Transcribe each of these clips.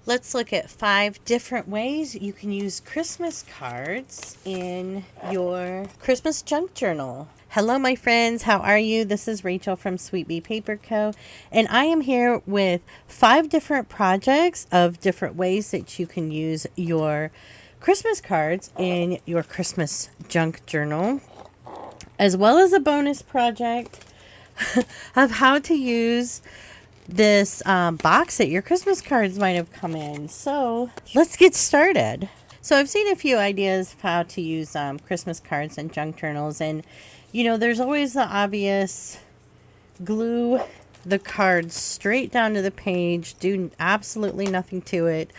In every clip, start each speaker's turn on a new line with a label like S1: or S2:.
S1: Let's look at 5 different ways you can use Christmas cards in your Christmas junk journal. Hello, my friends. How are you? This is Rachel from Sweet Bee Paper Co. And I am here with 5 different projects of different ways that you can use your Christmas cards in your Christmas junk journal, as well as a bonus project of how to use this box that your Christmas cards might have come in. So let's get started. So I've seen a few ideas of how to use Christmas cards and junk journals, and you know, there's always the obvious: glue the cards straight down to the page, do absolutely nothing to it,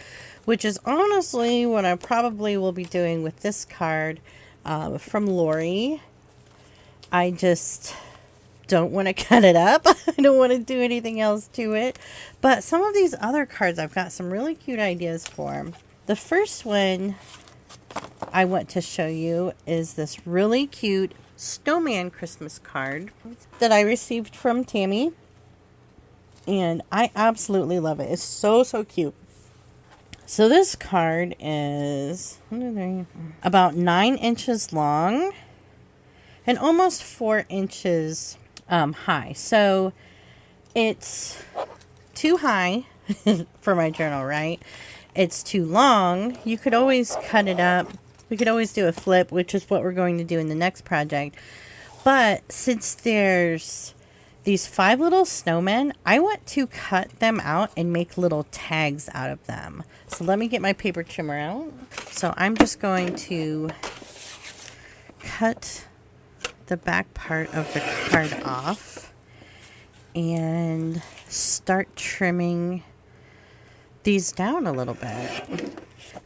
S1: which is honestly what I probably will be doing with this card from Lori. I just don't want to cut it up. I don't want to do anything else to it. But some of these other cards I've got some really cute ideas for. The first one I want to show you is this really cute snowman Christmas card that I received from Tammy. And I absolutely love it. It's so cute. So this card is about 9 inches long and almost 4 inches high. So it's too high for my journal, right? It's too long. You could always cut it up. We could always do a flip, which is what we're going to do in the next project. But since there's these 5 little snowmen, I want to cut them out and make little tags out of them. So let me get my paper trimmer out. So I'm just going to cut the back part of the card off and start trimming these down a little bit.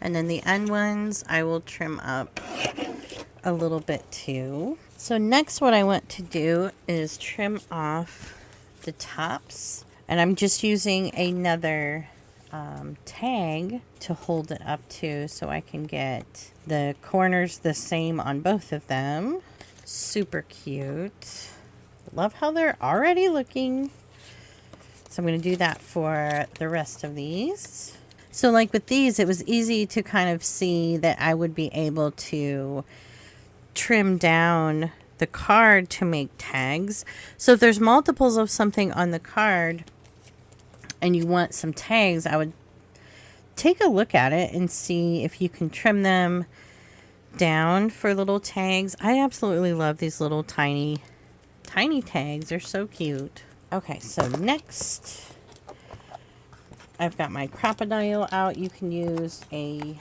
S1: And then the end ones I will trim up a little bit too. So next what I want to do is trim off the tops, and I'm just using another tag to hold it up to so I can get the corners the same on both of them. Super cute. Love how they're already looking. So I'm going to do that for the rest of these. So like with these, it was easy to kind of see that I would be able to trim down the card to make tags. So if there's multiples of something on the card and you want some tags, I would take a look at it and see if you can trim them down for little tags. I absolutely love these little tiny tags. They're so cute. Okay, so next I've got my crocodile out. You can use a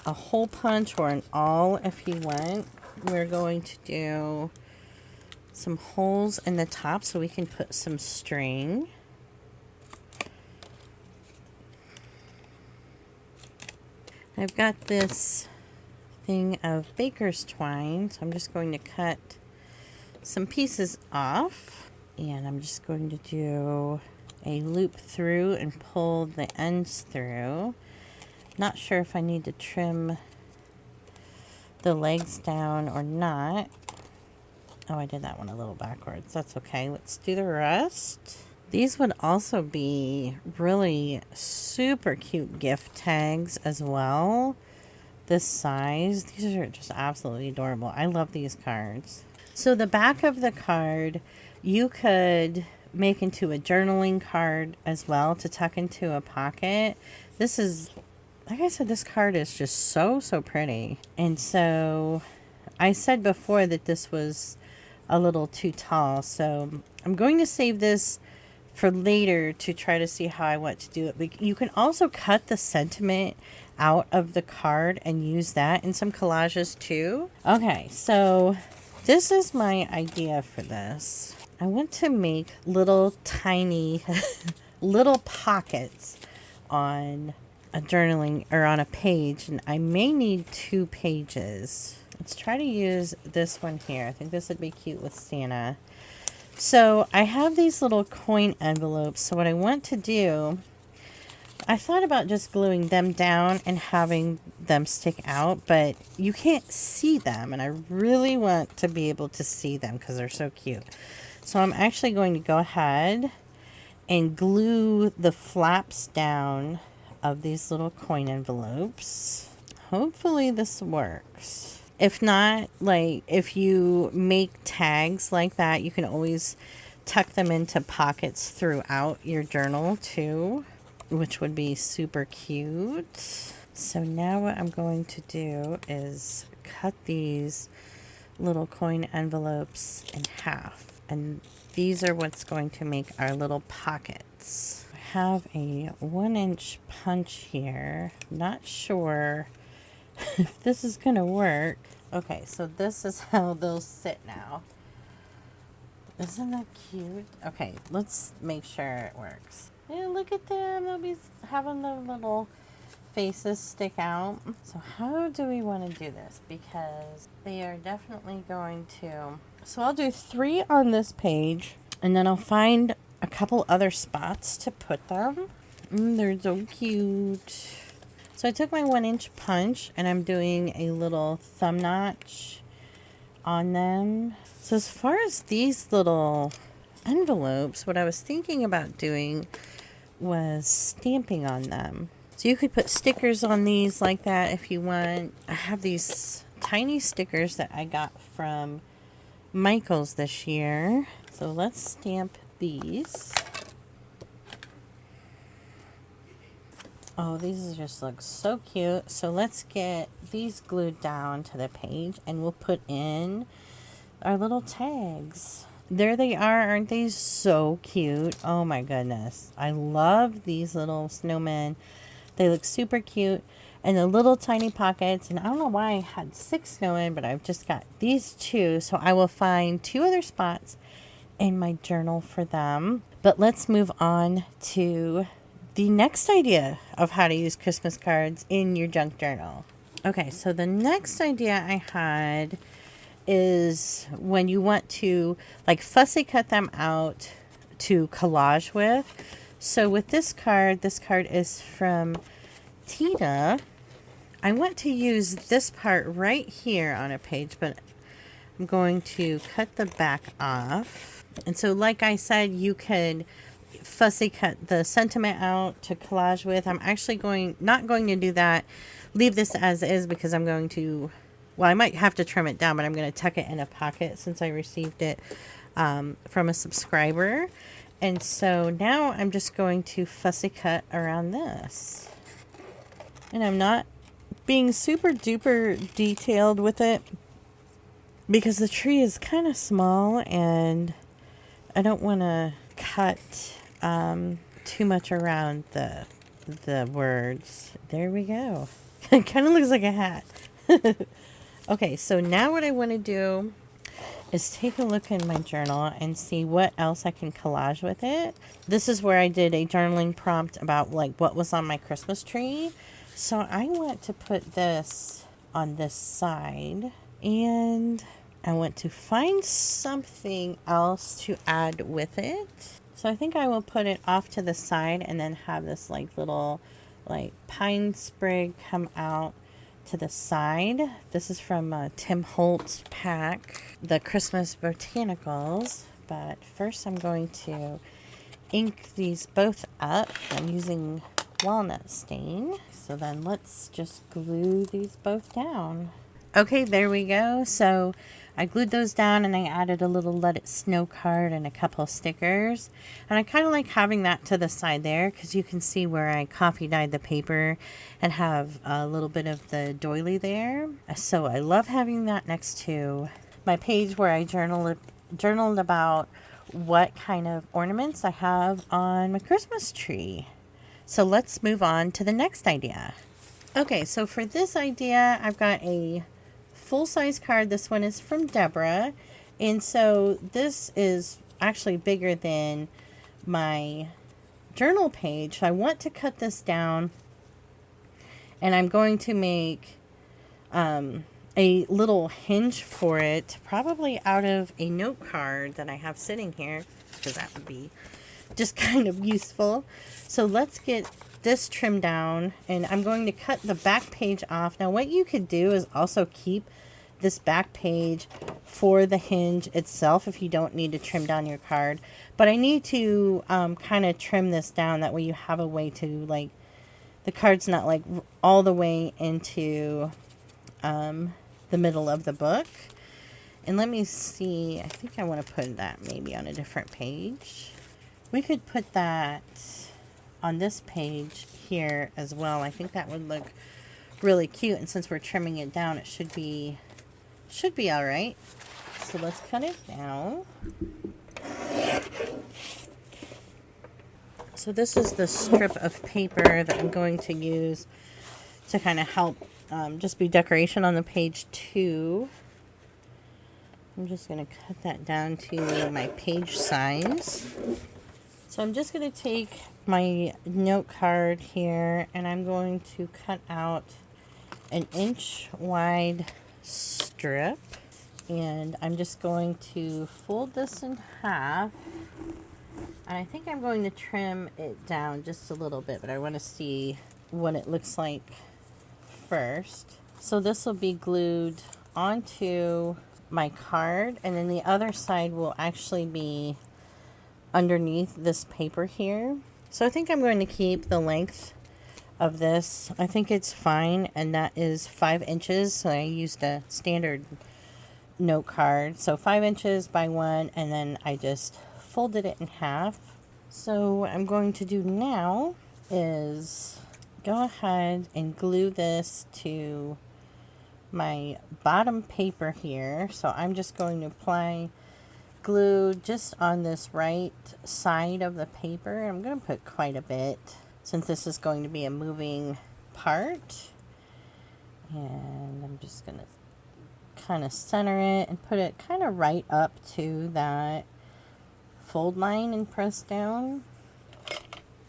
S1: hole punch or an awl if you want. We're going to do some holes in the top so we can put some string. I've got this thing of baker's twine, so I'm just going to cut some pieces off, and I'm just going to do a loop through and pull the ends through. Not sure if I need to trim the legs down or not. Oh, I did that one a little backwards. That's okay. Let's do the rest. These would also be really super cute gift tags as well. This size, these are just absolutely adorable. I love these cards. So the back of the card you could make into a journaling card as well to tuck into a pocket. This is, like I said, this card is just so pretty. And so I said before that this was a little too tall, so I'm going to save this for later to try to see how I want to do it. But you can also cut the sentiment out of the card and use that in some collages too. Okay, so this is my idea for this. I want to make little tiny little pockets on a journaling or on a page, and I may need 2 pages. Let's try to use this one here. I think this would be cute with Santa. So I have these little coin envelopes. So what I want to do, I thought about just gluing them down and having them stick out, but you can't see them, and I really want to be able to see them because they're so cute. So I'm actually going to go ahead and glue the flaps down of these little coin envelopes. Hopefully this works. If not, like if you make tags like that, you can always tuck them into pockets throughout your journal too, which would be super cute. So now what I'm going to do is cut these little coin envelopes in half, and these are what's going to make our little pockets. I have a 1-inch punch here. Not sure if this is gonna work. Okay, so this is how they'll sit now. Isn't that cute? Okay, let's make sure it works. Yeah, look at them. They'll be having their little faces stick out. So how do we want to do this? Because they are definitely going to... So I'll do 3 on this page, and then I'll find a couple other spots to put them. They're so cute. So I took my 1-inch punch, and I'm doing a little thumb notch on them. So as far as these little envelopes, what I was thinking about doing was stamping on them. So you could put stickers on these like that if you want. I have these tiny stickers that I got from Michael's this year. So let's stamp these. Oh, these just look so cute. So let's get these glued down to the page, and we'll put in our little tags. There they are. Aren't they so cute? Oh my goodness. I love these little snowmen. They look super cute. And the little tiny pockets. And I don't know why I had 6 snowmen, but I've just got these 2. So I will find 2 other spots in my journal for them. But let's move on to the next idea of how to use Christmas cards in your junk journal. Okay, so the next idea I had is when you want to like fussy cut them out to collage with. So with this card is from Tina. I want to use this part right here on a page, but I'm going to cut the back off. And so like I said, you could fussy cut the sentiment out to collage with. I'm actually not going to do that. Leave this as is because I'm going to, well, I might have to trim it down, but I'm going to tuck it in a pocket since I received it from a subscriber. And so now I'm just going to fussy cut around this. And I'm not being super duper detailed with it because the tree is kind of small and I don't want to cut too much around the words. There we go. It kind of looks like a hat. Okay, so now what I want to do is take a look in my journal and see what else I can collage with it. This is where I did a journaling prompt about like what was on my Christmas tree. So I want to put this on this side, and I want to find something else to add with it. So I think I will put it off to the side and then have this like little like pine sprig come out to the side. This is from Tim Holtz pack, the Christmas Botanicals. But first I'm going to ink these both up. I'm using walnut stain. So then let's just glue these both down. Okay, there we go. So I glued those down and I added a little Let It Snow card and a couple of stickers. And I kind of like having that to the side there because you can see where I coffee dyed the paper and have a little bit of the doily there. So I love having that next to my page where I journaled about what kind of ornaments I have on my Christmas tree. So let's move on to the next idea. Okay, so for this idea, I've got a full-size card. This one is from Deborah. And so this is actually bigger than my journal page. So I want to cut this down. And I'm going to make a little hinge for it, probably out of a note card that I have sitting here, because that would be just kind of useful. So let's get this trimmed down, and I'm going to cut the back page off. Now what you could do is also keep this back page for the hinge itself if you don't need to trim down your card, but I need to kind of trim this down, that way you have a way to like the card's not like all the way into the middle of the book. And let me see, I think I want to put that maybe on a different page. We could put that on this page here as well. I think that would look really cute, and since we're trimming it down, it should be all right. So let's cut it down. So this is the strip of paper that I'm going to use to kind of help just be decoration on the page too. I'm just going to cut that down to my page size. So I'm just going to take my note card here, and I'm going to cut out an inch wide strip, and I'm just going to fold this in half, and I think I'm going to trim it down just a little bit, but I want to see what it looks like first. So this will be glued onto my card, and then the other side will actually be underneath this paper here. So I think I'm going to keep the length of this. I think it's fine, and that is 5 inches. So I used a standard note card, so 5 inches by 1, and then I just folded it in half. So what I'm going to do now is go ahead and glue this to my bottom paper here. So I'm just going to apply glue just on this right side of the paper. I'm going to put quite a bit since this is going to be a moving part. And I'm just going to kind of center it and put it kind of right up to that fold line and press down.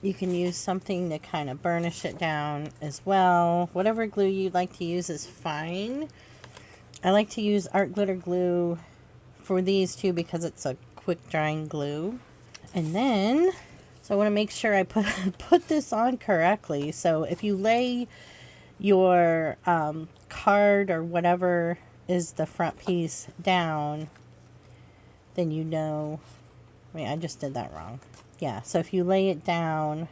S1: You can use something to kind of burnish it down as well. Whatever glue you'd like to use is fine. I like to use art glitter glue for these two because it's a quick drying glue. And then, so I want to make sure I put this on correctly. So if you lay your card or whatever is the front piece down, then you know, wait, I just did that wrong. Yeah, so if you lay it down,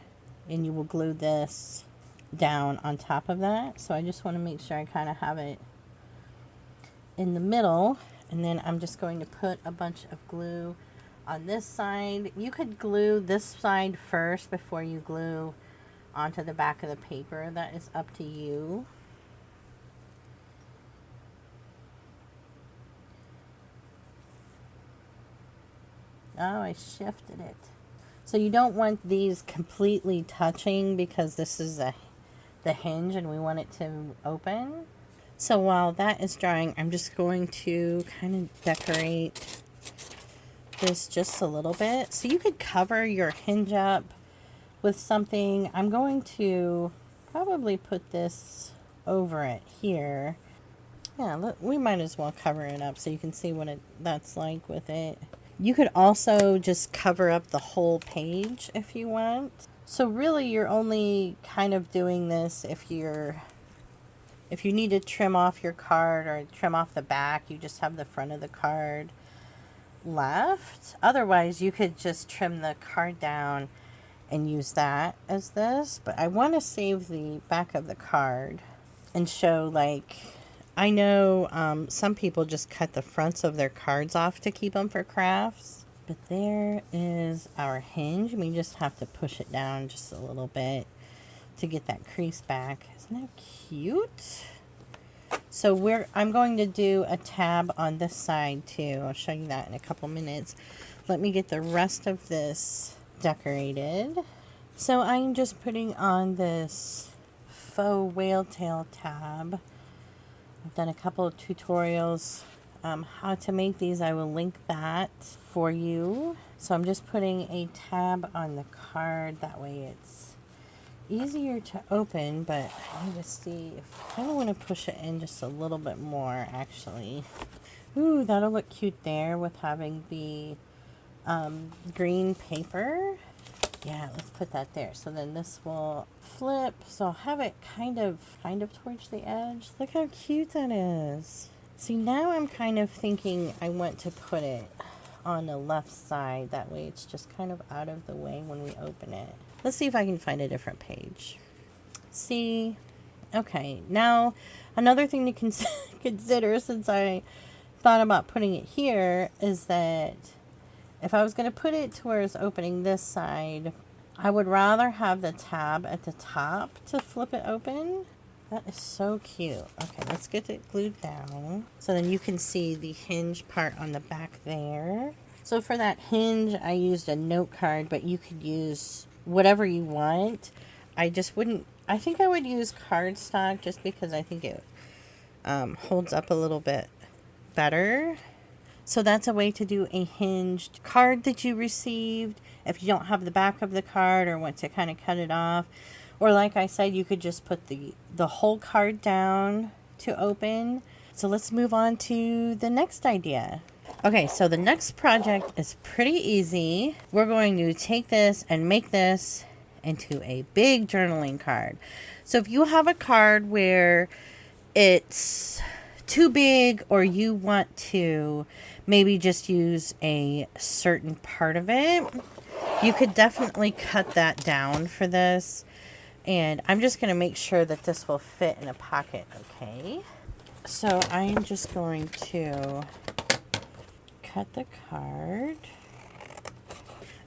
S1: and you will glue this down on top of that. So I just want to make sure I kind of have it in the middle, and then I'm just going to put a bunch of glue on this side. You could glue this side first before you glue onto the back of the paper. That is up to you. Oh, I shifted it. So you don't want these completely touching because this is the hinge and we want it to open. So while that is drying, I'm just going to kind of decorate this just a little bit. So you could cover your hinge up with something. I'm going to probably put this over it here. Yeah, look, we might as well cover it up so you can see what that's like with it. You could also just cover up the whole page if you want. So really you're only kind of doing this if you need to trim off your card or trim off the back, you just have the front of the card left. Otherwise you could just trim the card down and use that as this. But I want to save the back of the card and show, like, I know some people just cut the fronts of their cards off to keep them for crafts. But there is our hinge. We just have to push it down just a little bit to get that crease back. Isn't that cute? So I'm going to do a tab on this side too. I'll show you that in a couple minutes. Let me get the rest of this decorated. So I'm just putting on this faux whale tail tab. I've done a couple of tutorials how to make these. I will link that for you. So I'm just putting a tab on the card. That way it's easier to open, but I need to see if I want to push it in just a little bit more actually. Ooh, that'll look cute there with having the green paper. Yeah, let's put that there. So then this will flip. So I'll have it kind of towards the edge. Look how cute that is. See, now I'm kind of thinking I want to put it on the left side. That way it's just kind of out of the way when we open it. Let's see if I can find a different page. See? Okay, now another thing to consider, since I thought about putting it here, is that if I was going to put it to where it's opening this side, I would rather have the tab at the top to flip it open. That is so cute. Okay, let's get it glued down. So then you can see the hinge part on the back there. So for that hinge, I used a note card, but you could use whatever you want. I just wouldn't, I think I would use cardstock just because I think it holds up a little bit better. So that's a way to do a hinged card that you received if you don't have the back of the card or want to kind of cut it off. Or like I said, you could just put the whole card down to open. So let's move on to the next idea. Okay, so the next project is pretty easy. We're going to take this and make this into a big journaling card. So if you have a card where it's too big, or you want to maybe just use a certain part of it, you could definitely cut that down for this. And I'm just going to make sure that this will fit in a pocket, okay? So I'm just going to cut the card.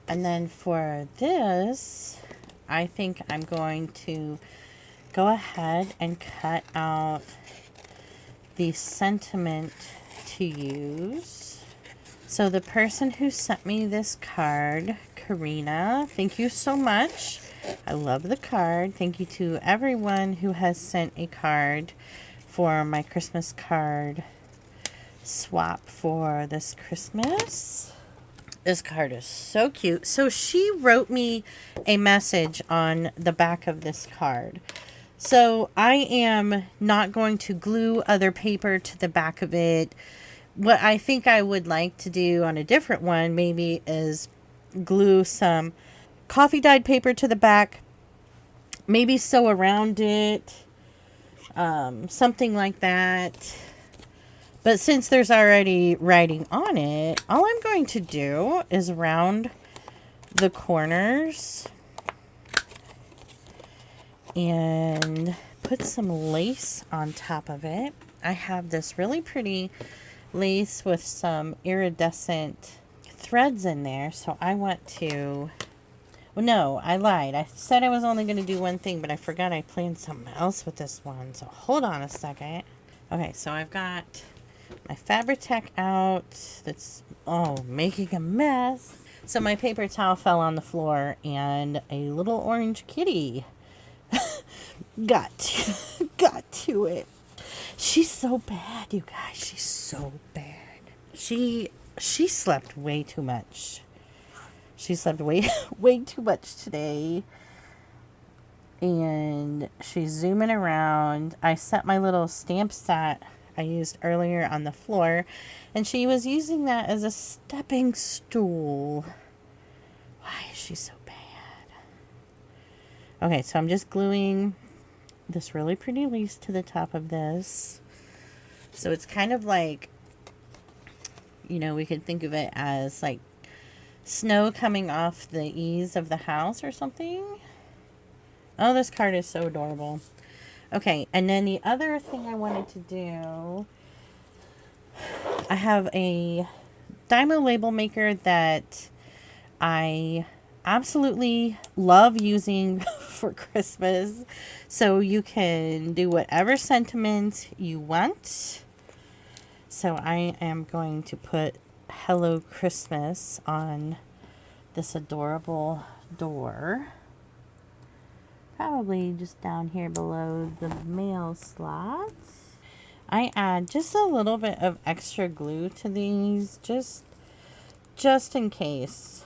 S1: And then for this, I think I'm going to go ahead and cut out the sentiment to use. So the person who sent me this card, Karina, thank you so much. I love the card. Thank you to everyone who has sent a card for my Christmas card swap for this Christmas. This card is so cute. So she wrote me a message on the back of this card. So I am not going to glue other paper to the back of it. What I think I would like to do on a different one maybe is glue some coffee dyed paper to the back, maybe sew around it, something like that. But since there's already writing on it, all I'm going to do is round the corners and put some lace on top of it. I have this really pretty lace with some iridescent threads in there, so I want to, well, no, I lied. I said I was only going to do one thing, but I forgot I planned something else with this one, so hold on a second. Okay, so I've got my Fabri-Tac out. That's, making a mess. So my paper towel fell on the floor, and a little orange kitty got to it. She's so bad, you guys. She's so bad. She slept way too much. She slept way too much today. And she's zooming around. I set my little stamp set I used earlier on the floor, and she was using that as a stepping stool. Why is she so bad? Okay, so I'm just gluing this really pretty lace to the top of this. So it's kind of like, you know, we could think of it as like snow coming off the eaves of the house or something. Oh, this card is so adorable. Okay, and then the other thing I wanted to do, I have a Dymo label maker that I absolutely love using for Christmas. So you can do whatever sentiment you want. So I am going to put Hello Christmas on this adorable door. Probably just down here below the mail slots. I add just a little bit of extra glue to these, just in case.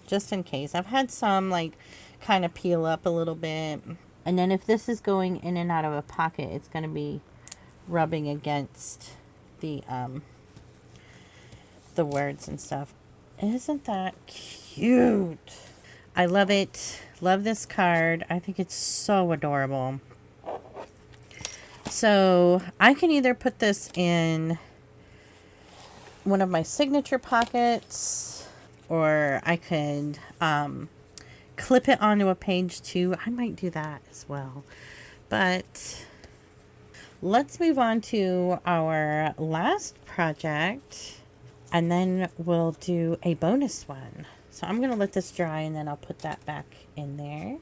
S1: Just in case. I've had some like kind of peel up a little bit. And then if this is going in and out of a pocket, it's going to be rubbing against the words and stuff. Isn't that cute? I love it. Love this card. I think it's so adorable. So I can either put this in one of my signature pockets, or I could clip it onto a page too. I might do that as well. But let's move on to our last project, and then we'll do a bonus one. So I'm going to let this dry, and then I'll put that back in there.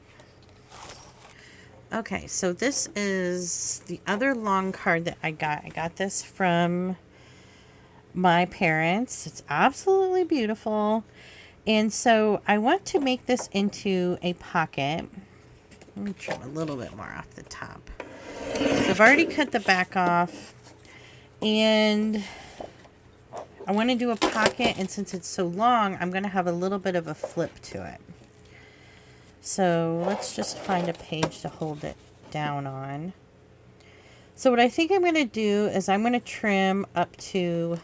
S1: Okay, so this is the other long card that I got. I got this from my parents. It's absolutely beautiful. And so I want to make this into a pocket. Let me trim a little bit more off the top. So I've already cut the back off, and I want to do a pocket, and since it's so long, I'm going to have a little bit of a flip to it. So let's just find a page to hold it down on. So what I think I'm going to do is I'm going to trim up to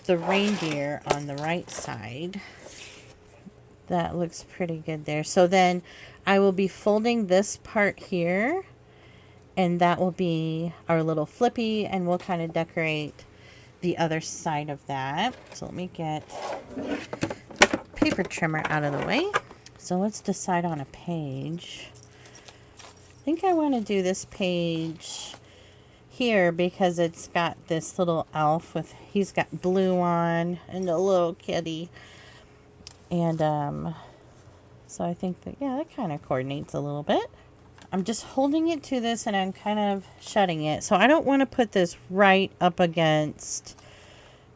S1: the reindeer on the right side. That looks pretty good there. So then I will be folding this part here, and that will be our little flippy, and we'll kind of decorate the other side of that. So let me get paper trimmer out of the way. So let's decide on a page. I think I want to do this page here because it's got this little elf with, he's got blue on and a little kitty. And so I think that, yeah, that kind of coordinates a little bit. I'm just holding it to this, and I'm kind of shutting it. So I don't want to put this right up against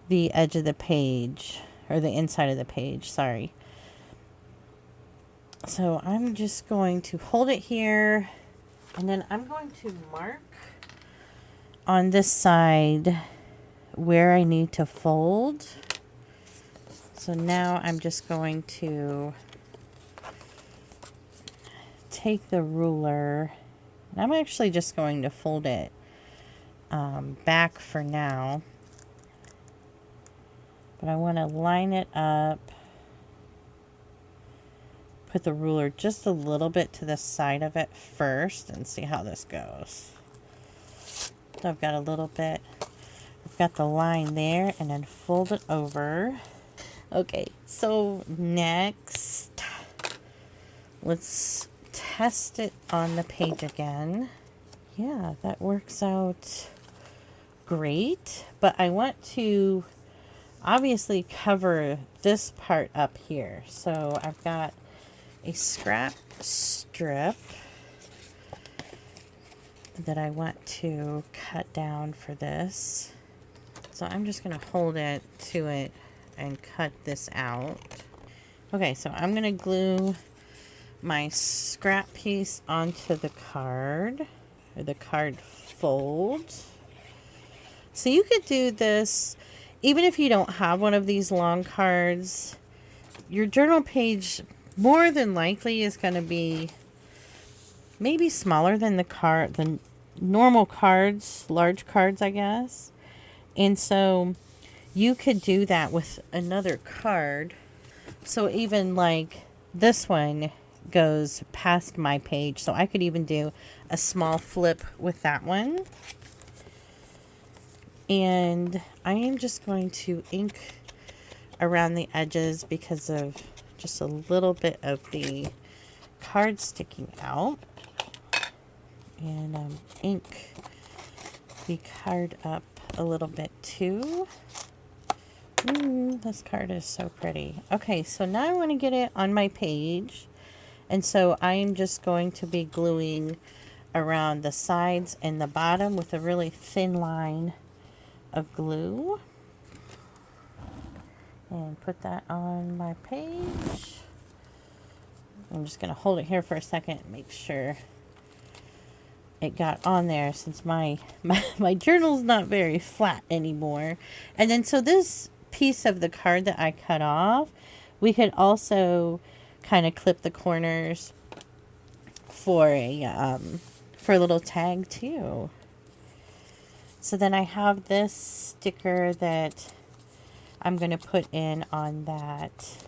S1: the edge of the page, or the inside of the page, sorry. So I'm just going to hold it here, and then I'm going to mark on this side where I need to fold. So now I'm just going to take the ruler, and I'm actually just going to fold it back for now. But I want to line it up, put the ruler just a little bit to the side of it first, and see how this goes. So I've got a little bit, I've got the line there, and then fold it over. Okay, so next, let's test it on the page again. Yeah, that works out great, but I want to obviously cover this part up here. So I've got a scrap strip that I want to cut down for this. So I'm just going to hold it to it and cut this out. Okay, so I'm going to glue my scrap piece onto the card, or the card fold. So you could do this even if you don't have one of these long cards. Your journal page more than likely is going to be maybe smaller than the normal cards, large cards, I guess. And so you could do that with another card. So even like this one goes past my page, so I could even do a small flip with that one. And I am just going to ink around the edges because of just a little bit of the card sticking out. And ink the card up a little bit too. This card is so pretty. Okay, so now I want to get it on my page. And so I am just going to be gluing around the sides and the bottom with a really thin line of glue. And put that on my page. I'm just going to hold it here for a second and make sure it got on there, since my journal's not very flat anymore. And then so this piece of the card that I cut off, we could also kind of clip the corners for a little tag too. So then I have this sticker that I'm going to put in on that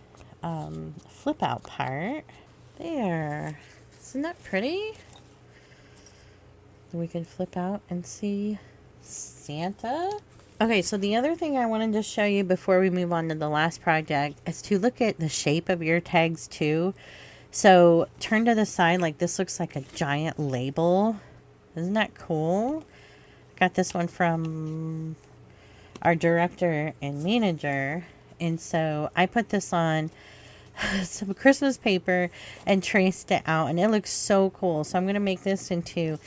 S1: flip out part. There. Isn't that pretty? We can flip out and see Santa. Okay, so the other thing I wanted to show you before we move on to the last project is to look at the shape of your tags too. So turn to the side, like this looks like a giant label. Isn't that cool? Got this one from our director and manager. And so I put this on some Christmas paper and traced it out, and it looks so cool. So I'm going to make this into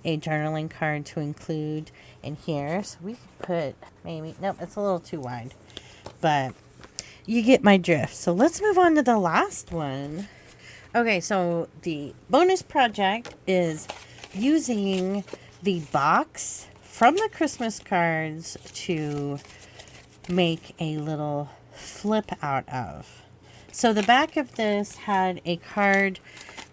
S1: a journaling card to include in here. So we could put maybe, nope, it's a little too wide, but you get my drift. So let's move on to the last one. Okay, so the bonus project is using the box from the Christmas cards to make a little flip out of. So the back of this had a card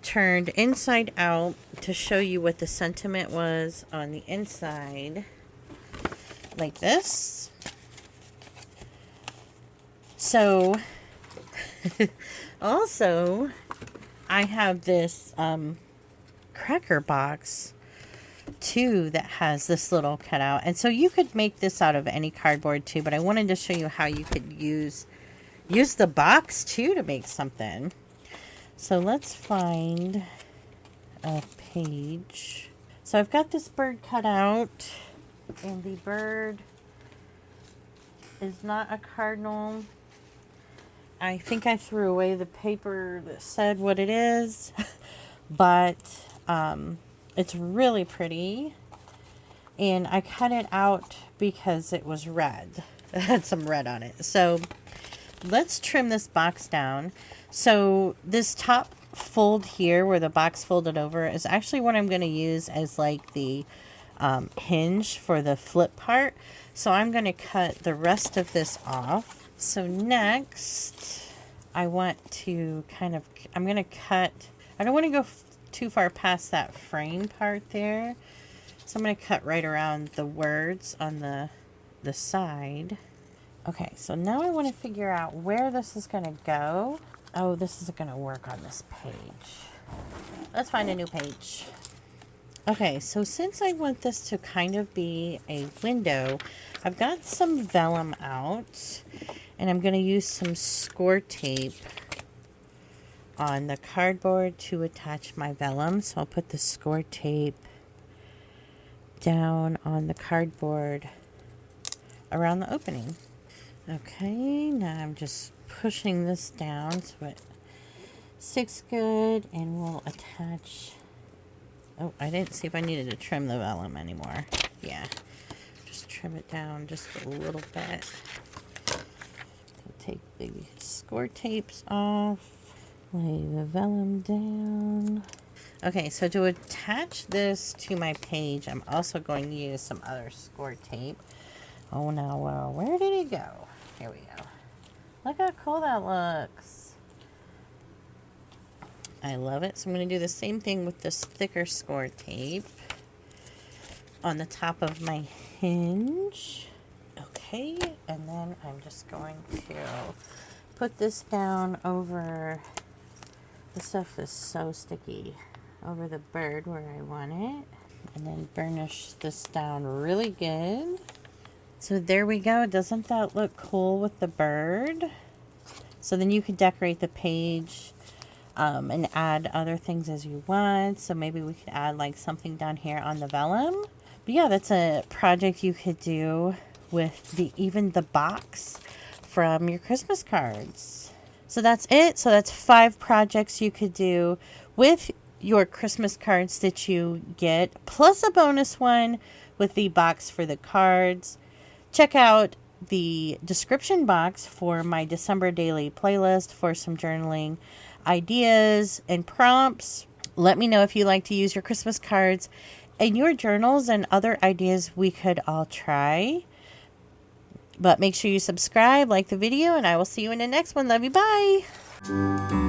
S1: turned inside out to show you what the sentiment was on the inside, like this. So also I have this cracker box too that has this little cutout, and so you could make this out of any cardboard too, but I wanted to show you how you could use the box too to make something. So let's find a page. So I've got this bird cut out, and the bird is not a cardinal. I think I threw away the paper that said what it is, but it's really pretty, and I cut it out because it was red. It had some red on it. So let's trim this box down. So this top fold here where the box folded over is actually what I'm going to use as like the hinge for the flip part. So I'm going to cut the rest of this off. So next I want to I'm going to cut, I don't want to go too far past that frame part there. So I'm going to cut right around the words on the side. Okay, so now I want to figure out where this is going to go. Oh, this isn't going to work on this page. Let's find a new page. Okay, so since I want this to kind of be a window, I've got some vellum out, and I'm going to use some score tape on the cardboard to attach my vellum. So I'll put the score tape down on the cardboard around the opening. Okay, now I'm just pushing this down so it sticks good, and we'll attach. Oh, I didn't see if I needed to trim the vellum anymore. Yeah, just trim it down just a little bit. Take the score tapes off. Lay the vellum down. Okay, so to attach this to my page, I'm also going to use some other score tape. Oh, now, where did it go? Here we go. Look how cool that looks. I love it. So I'm going to do the same thing with this thicker score tape on the top of my hinge. Okay, and then I'm just going to put this down over. This stuff is so sticky. Over the bird where I want it. And then burnish this down really good. So there we go. Doesn't that look cool with the bird? So then you could decorate the page and add other things as you want. So maybe we could add like something down here on the vellum. But yeah, that's a project you could do with even the box from your Christmas cards. So that's it. So that's 5 projects you could do with your Christmas cards that you get, plus a bonus one with the box for the cards. Check out the description box for my December daily playlist for some journaling ideas and prompts. Let me know if you like to use your Christmas cards in your journals and other ideas we could all try. But make sure you subscribe, like the video, and I will see you in the next one. Love you. Bye.